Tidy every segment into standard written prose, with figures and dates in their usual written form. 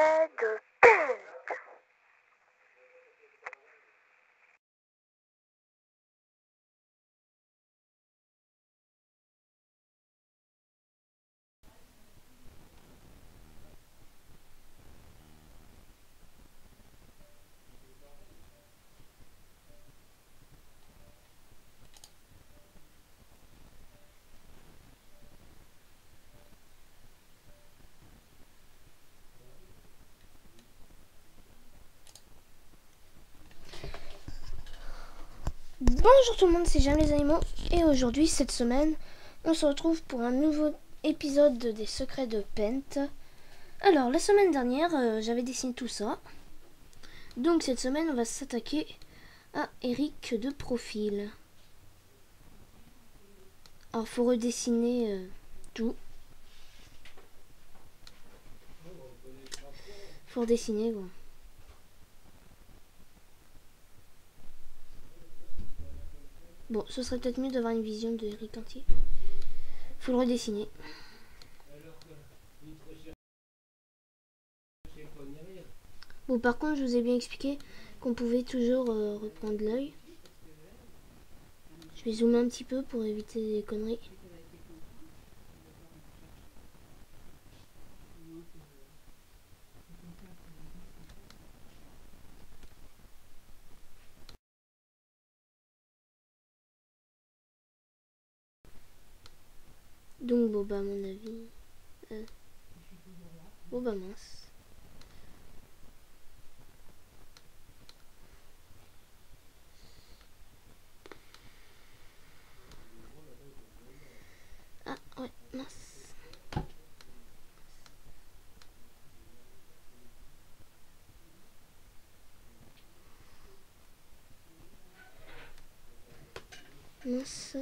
secret de Pente. Bonjour tout le monde, c'est J'aime les animaux et aujourd'hui, cette semaine, on se retrouve pour un nouveau épisode des secrets de Pente. Alors, la semaine dernière, j'avais dessiné tout ça. Donc cette semaine, on va s'attaquer à Eric de profil. Alors, faut redessiner tout. Faut redessiner quoi. Bon, ce serait peut-être mieux d'avoir une vision de Eric entier. Faut le redessiner. Bon, par contre, je vous ai bien expliqué qu'on pouvait toujours reprendre l'œil. Je vais zoomer un petit peu pour éviter des conneries. Donc, bon, bah, à mon avis... bon, bah, mince. Ah, ouais, mince. Mince.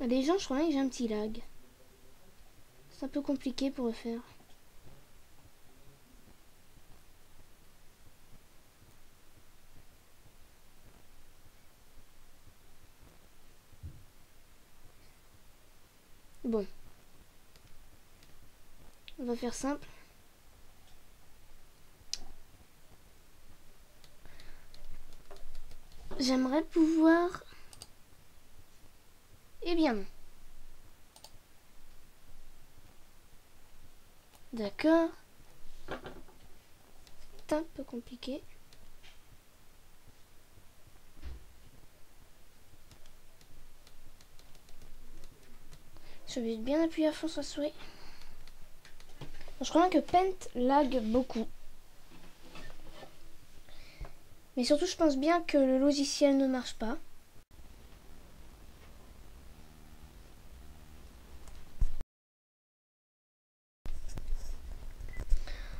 Les gens, je crois que j'ai un petit lag. C'est un peu compliqué pour le faire. Bon. On va faire simple. J'aimerais pouvoir... Eh bien non. D'accord. C'est un peu compliqué. Je vais bien appuyer à fond sur la souris. Je crois bien que Pente lag beaucoup. Mais surtout, je pense bien que le logiciel ne marche pas.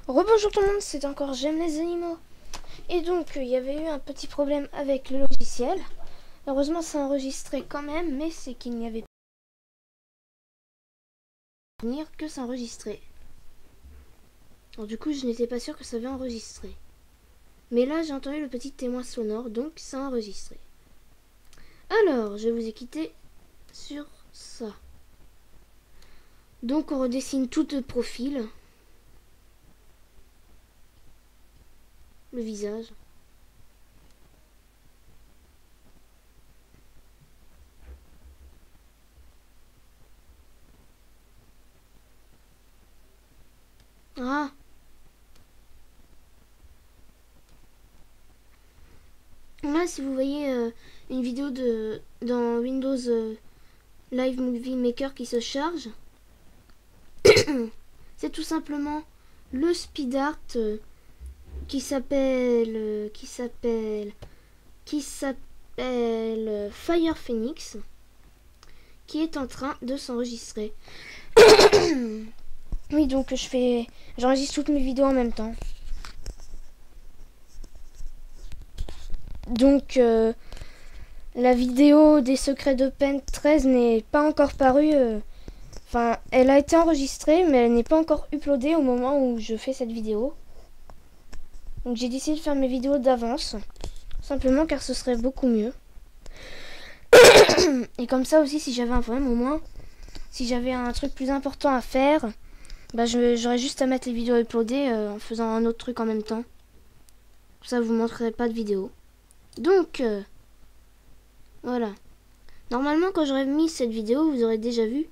Rebonjour tout le monde, c'est encore J'aime les animaux. Et donc, il y avait eu un petit problème avec le logiciel. Heureusement, ça enregistrait quand même, mais c'est qu'il n'y avait pas que ça enregistrait. Alors du coup, je n'étais pas sûre que ça avait enregistré. Mais là, j'ai entendu le petit témoin sonore, donc ça a enregistré. Alors, je vous ai quitté sur ça. Donc, on redessine tout de profil. Le visage. Ah! Là, si vous voyez une vidéo dans Windows Live Movie Maker qui se charge, c'est tout simplement le speed art qui s'appelle Fire Phoenix qui est en train de s'enregistrer. Oui, donc j'enregistre toutes mes vidéos en même temps. Donc la vidéo des secrets de Pent 13 n'est pas encore parue. Enfin, elle a été enregistrée, mais elle n'est pas encore uploadée au moment où je fais cette vidéo. Donc j'ai décidé de faire mes vidéos d'avance, simplement car ce serait beaucoup mieux. Et comme ça aussi, si j'avais un problème, au moins, si j'avais un truc plus important à faire, bah j'aurais juste à mettre les vidéos uploadées en faisant un autre truc en même temps. Ça vous montrerait pas de vidéo. Donc, voilà. Normalement, quand j'aurais mis cette vidéo, vous aurez déjà vu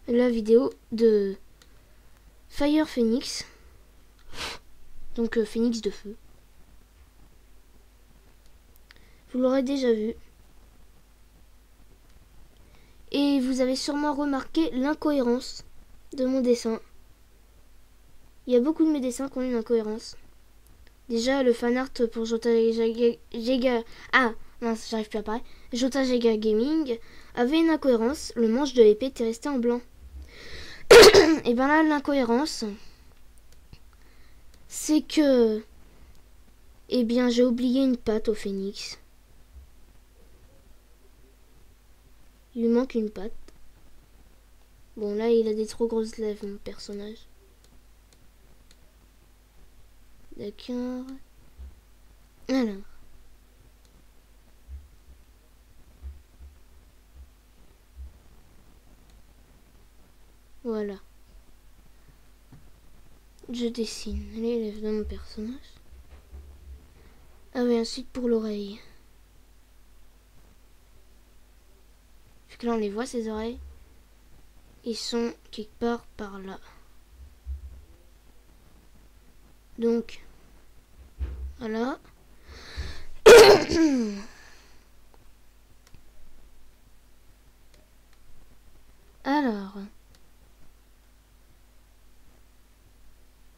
la vidéo de Fire Phoenix. Donc, Phoenix de feu. Vous l'aurez déjà vu. Et vous avez sûrement remarqué l'incohérence de mon dessin. Il y a beaucoup de mes dessins qui ont une incohérence. Déjà, le fanart pour Jota Giga... Ah, mince, j'arrive plus à parler. Jota Giga Gaming avait une incohérence. Le manche de l'épée était resté en blanc. Et ben là, l'incohérence, c'est que... Eh bien, j'ai oublié une patte au phénix. Il lui manque une patte. Bon, là, il a des trop grosses lèvres, mon personnage. D'accord. Alors. Voilà. Je dessine les lèvres de mon personnage. Ah oui, ensuite pour l'oreille. Vu que là on les voit, ces oreilles. Ils sont quelque part par là. Donc, voilà. Alors.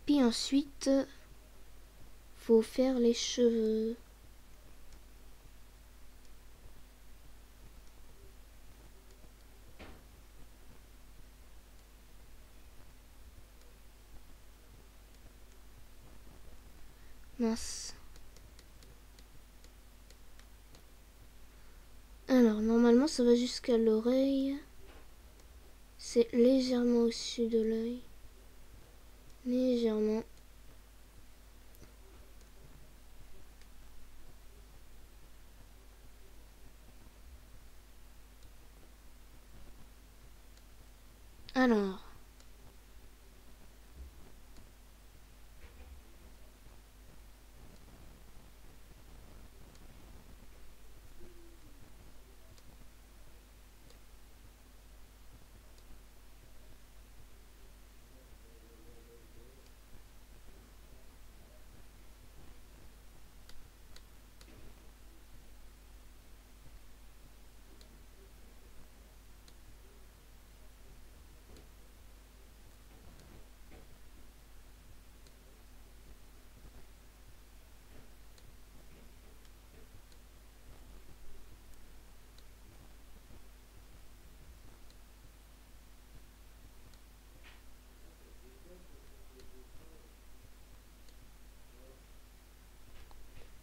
Puis ensuite, faut faire les cheveux. Mince. Alors, normalement, ça va jusqu'à l'oreille. C'est légèrement au-dessus de l'œil. Légèrement. Alors.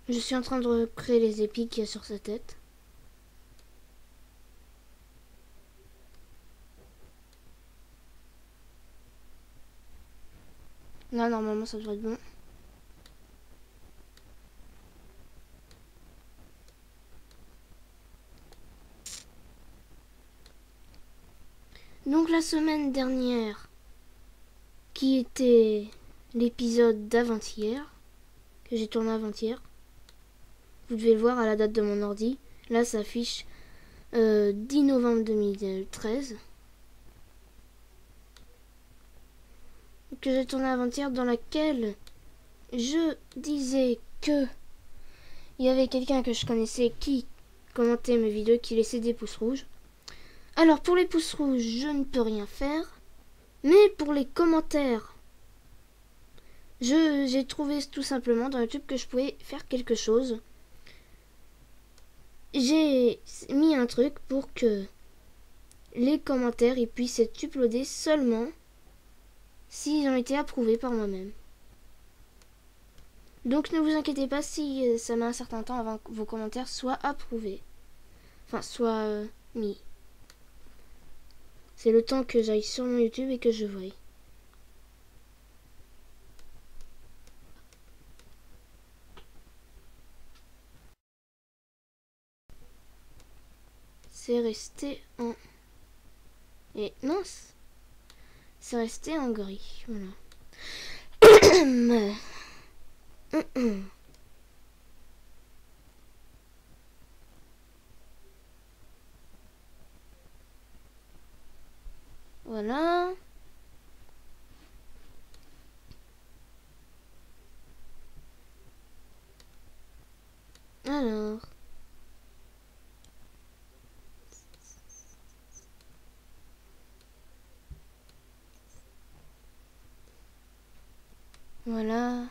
Je suis en train de recréer les épis qu'il y a sur sa tête. Là, normalement, ça devrait être bon. Donc, la semaine dernière, qui était l'épisode d'avant-hier, que j'ai tourné avant-hier, vous devez le voir à la date de mon ordi. Là, ça affiche 10 novembre 2013. Que j'ai tourné avant-hier, dans laquelle je disais que il y avait quelqu'un que je connaissais qui commentait mes vidéos, qui laissait des pouces rouges. Alors, pour les pouces rouges, je ne peux rien faire. Mais pour les commentaires, j'ai trouvé tout simplement dans YouTube que je pouvais faire quelque chose. J'ai mis un truc pour que les commentaires ils puissent être uploadés seulement s'ils ont été approuvés par moi-même. Donc ne vous inquiétez pas si ça met un certain temps avant que vos commentaires soient approuvés. Enfin, soient mis. C'est le temps que j'aille sur mon YouTube et que je voie. C'est resté en... Et mince, c'est resté en gris. Voilà. Voilà. Alors. Voilà.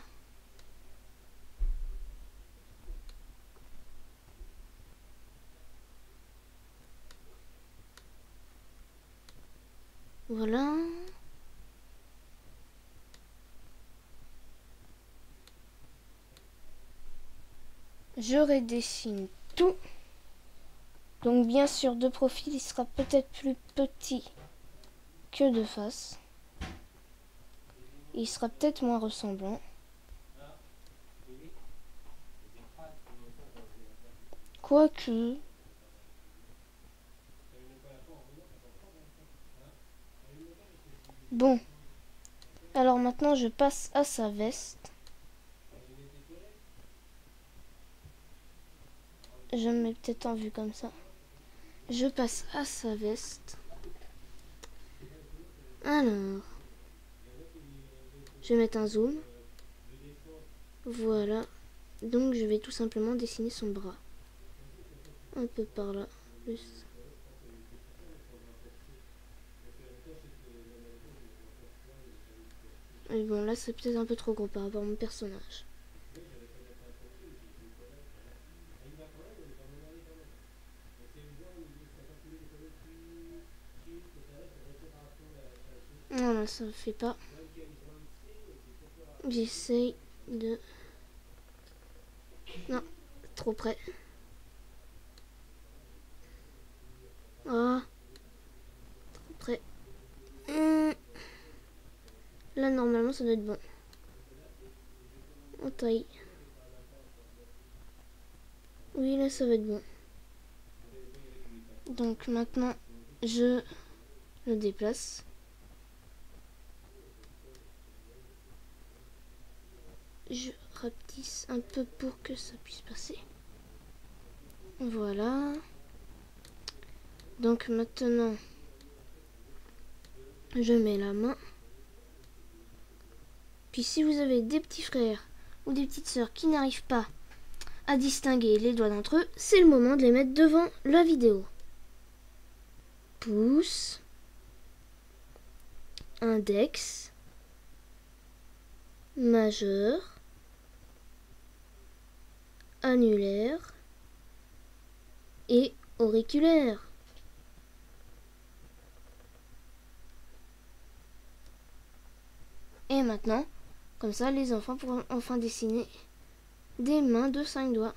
Voilà. Je redessine tout. Donc bien sûr, de profil, il sera peut-être plus petit que de face. Il sera peut-être moins ressemblant. Quoique... Bon. Alors maintenant, je passe à sa veste. Je me mets peut-être en vue comme ça. Je passe à sa veste. Alors. Je vais mettre un zoom. Voilà. Donc je vais tout simplement dessiner son bras. Un peu par là. Plus. Et bon, là c'est peut-être un peu trop gros par rapport à mon personnage. Voilà, ça ne fait pas. J'essaye de... Non, trop près. Ah, trop près. Là, normalement, ça doit être bon. On taille. Oui, là, ça va être bon. Donc maintenant, je le déplace. Je rapetisse un peu pour que ça puisse passer. Voilà. Donc maintenant, je mets la main. Puis si vous avez des petits frères ou des petites sœurs qui n'arrivent pas à distinguer les doigts d'entre eux, c'est le moment de les mettre devant la vidéo. Pouce, index, majeur, annulaire et auriculaire. Et maintenant, comme ça, les enfants pourront enfin dessiner des mains de 5 doigts.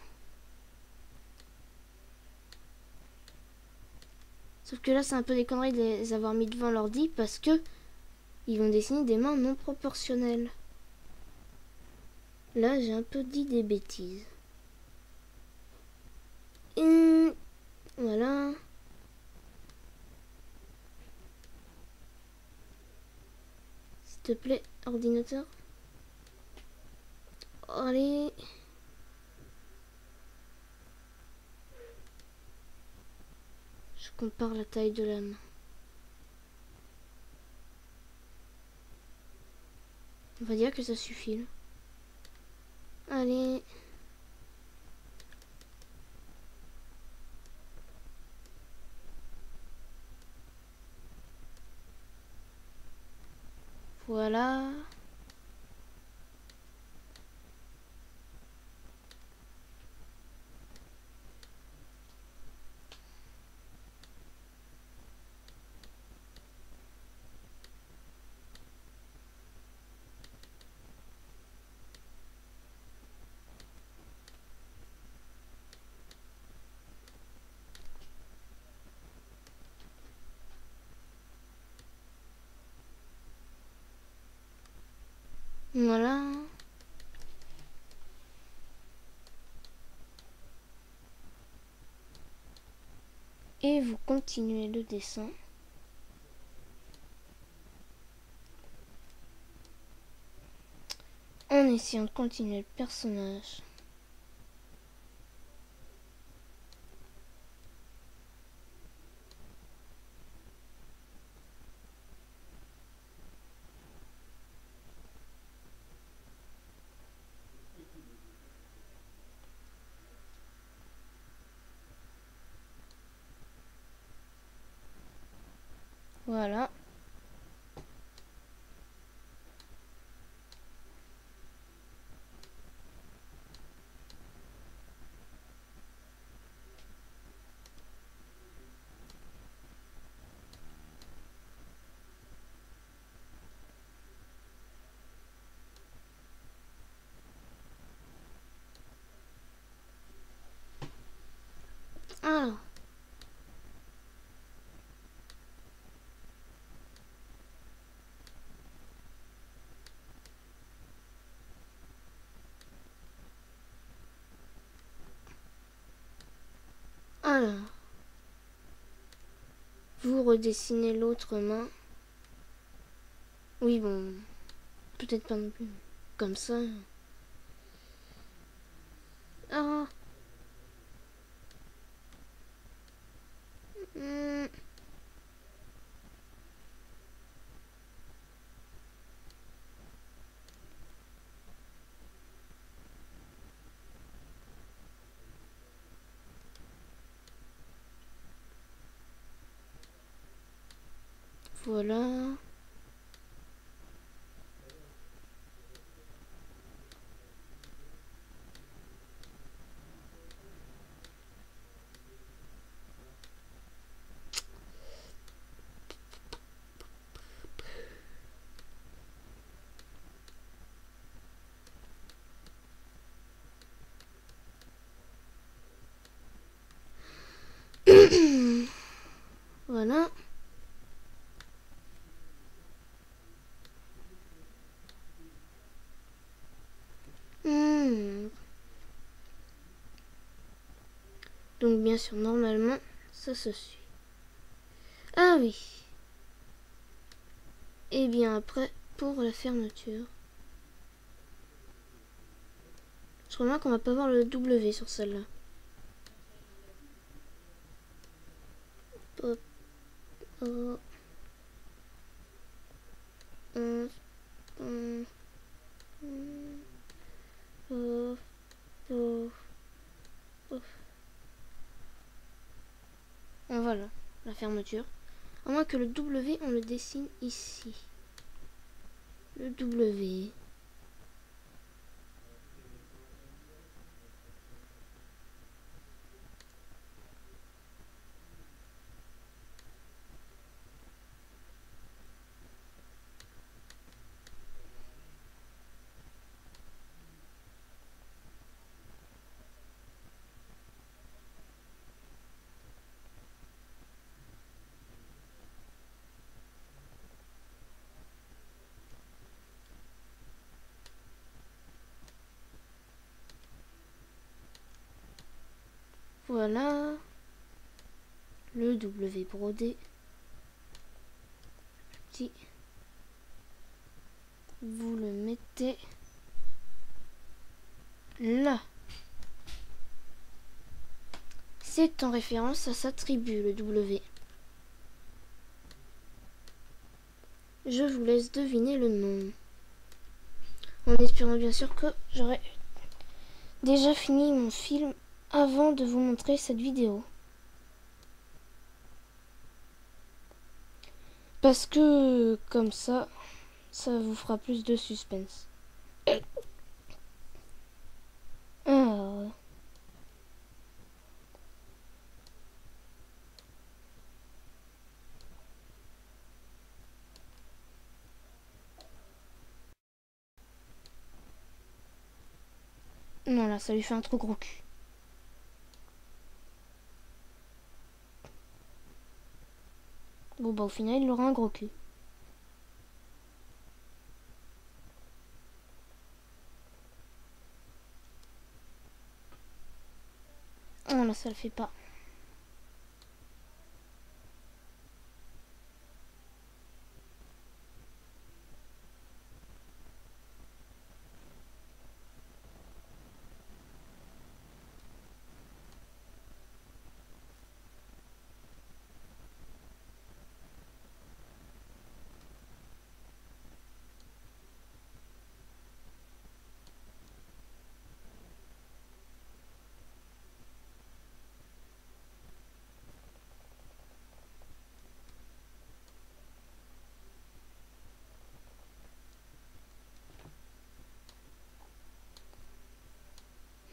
Sauf que là, c'est un peu des conneries de les avoir mis devant l'ordi parce que ils vont dessiner des mains non proportionnelles. Là, j'ai un peu dit des bêtises. Et voilà. S'il te plaît, ordinateur. Allez. Je compare la taille de la main. On va dire que ça suffit là. Allez. Voilà. Voilà. Et vous continuez le dessin. En essayant de continuer le personnage. Voilà. Alors. Alors. Vous redessinez l'autre main. Oui, bon. Peut-être pas non plus. Comme ça. Ah. Hmm. Voilà. Voilà. Hmm. Donc bien sûr, normalement, ça se suit. Ah oui. Et bien après, pour la fermeture. Je remarque qu'on va pas voir le W sur celle-là. Hop. Oh. Oh. Oh. Oh. Oh. Voilà, la fermeture. À moins que le W, on le dessine ici. Le W. Voilà. Le W brodé. Petit. Vous le mettez là. C'est en référence à sa tribu, le W. Je vous laisse deviner le nom. En espérant bien sûr que j'aurai déjà fini mon film avant de vous montrer cette vidéo. Parce que comme ça vous fera plus de suspense. Alors, non là, ça lui fait un trop gros cul. Bon bah au final, il aura un gros cul. Oh là, ça le fait pas.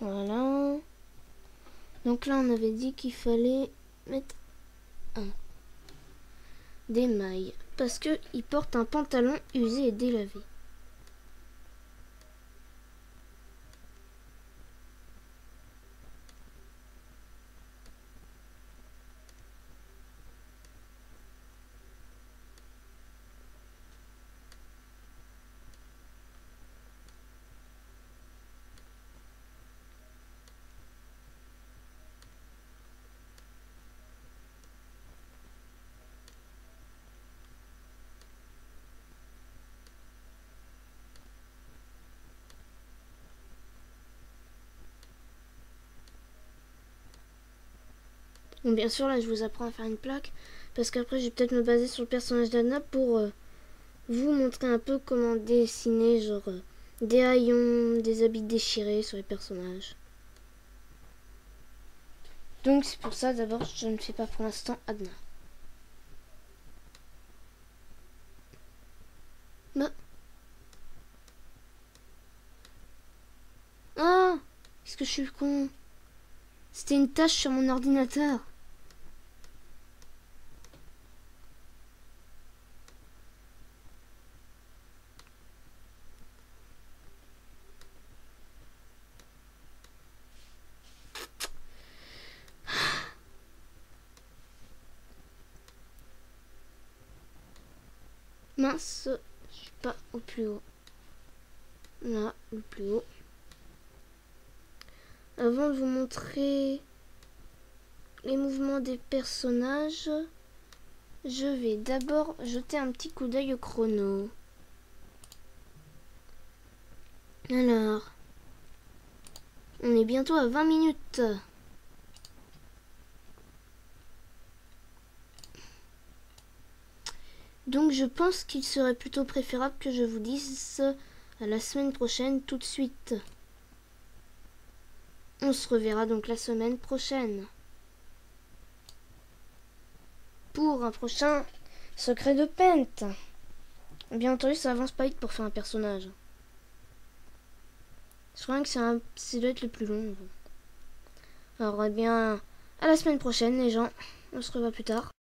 Voilà. Donc là, on avait dit qu'il fallait mettre des mailles. Parce qu'il porte un pantalon usé et délavé. Bon, bien sûr, là, je vous apprends à faire une plaque. Parce qu'après, je vais peut-être me baser sur le personnage d'Anna pour vous montrer un peu comment dessiner, genre, des haillons, des habits déchirés sur les personnages. Donc, c'est pour ça, d'abord, je ne fais pas pour l'instant Adna. Bah. Ah! Est-ce que je suis con? C'était une tâche sur mon ordinateur. Mince, je suis pas au plus haut. Là, le plus haut. Avant de vous montrer les mouvements des personnages, je vais d'abord jeter un petit coup d'œil au chrono. Alors, on est bientôt à 20 minutes. Donc je pense qu'il serait plutôt préférable que je vous dise à la semaine prochaine tout de suite. On se reverra donc la semaine prochaine pour un prochain secret de Pent. Bien entendu, ça avance pas vite pour faire un personnage. Je crois que ça doit être le plus long. Alors, eh bien, à la semaine prochaine, les gens. On se revoit plus tard.